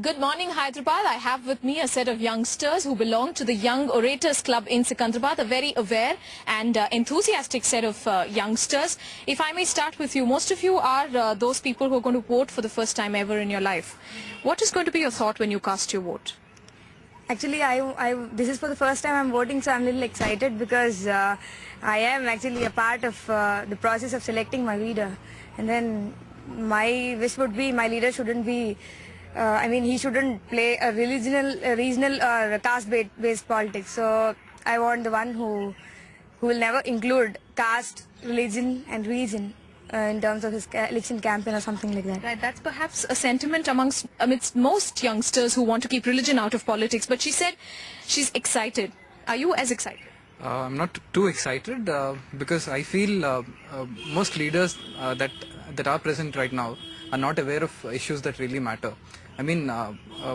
Good morning, Hyderabad. I have with me a set of youngsters who belong to the Young Orators Club in Secunderabad, a very aware and enthusiastic set of youngsters. If I may start with you, most of you are those people who are going to vote for the first time ever in your life. What is going to be your thought when you cast your vote? Actually, this is for the first time I'm voting, so I'm a little excited because I am actually a part of the process of selecting my leader. And then my wish would be my leader shouldn't be, he shouldn't play a regional or caste-based politics. So I want the one who will never include caste, religion and region in terms of his election campaign or something like that. Right, that's perhaps a sentiment amidst most youngsters who want to keep religion out of politics. But she said she's excited. Are you as excited? I'm not too excited because I feel most leaders that are present right now are not aware of issues that really matter. I mean,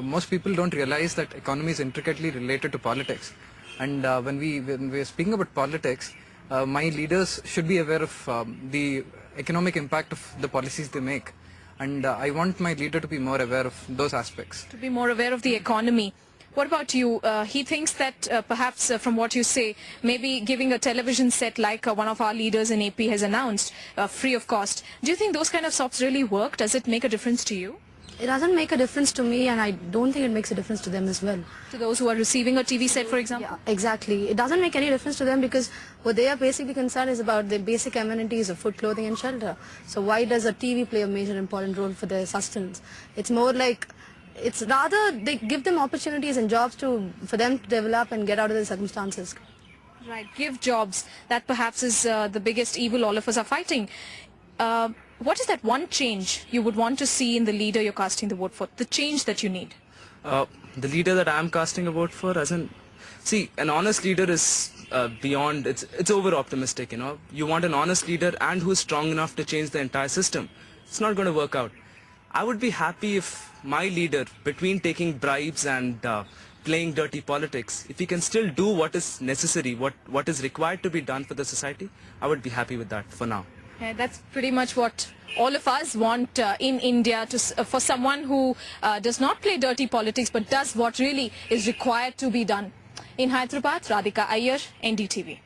most people don't realize that economy is intricately related to politics. And when we're speaking about politics, my leaders should be aware of the economic impact of the policies they make. And I want my leader to be more aware of those aspects. To be more aware of the economy. What about you? He thinks that perhaps from what you say, maybe giving a television set like one of our leaders in AP has announced, free of cost. Do you think those kind of SOPs really work? Does it make a difference to you? It doesn't make a difference to me, and I don't think it makes a difference to them as well. To those who are receiving a TV set, for example? Yeah, exactly. It doesn't make any difference to them because what they are basically concerned is about the basic amenities of food, clothing and shelter. So why does a TV play a major important role for their sustenance? It's more like, it's rather they give them opportunities and jobs for them to develop and get out of the circumstances. Right, give jobs. That perhaps is the biggest evil all of us are fighting. What is that one change you would want to see in the leader you're casting the vote for? The change that you need? The leader that I'm casting a vote for, see, an honest leader is beyond, it's over-optimistic, you know. You want an honest leader and who's strong enough to change the entire system. It's not going to work out. I would be happy if my leader, between taking bribes and playing dirty politics, if he can still do what is necessary, what is required to be done for the society, I would be happy with that for now. Yeah, that's pretty much what all of us want in India, for someone who does not play dirty politics but does what really is required to be done. In Hyderabad, Radhika Iyer, NDTV.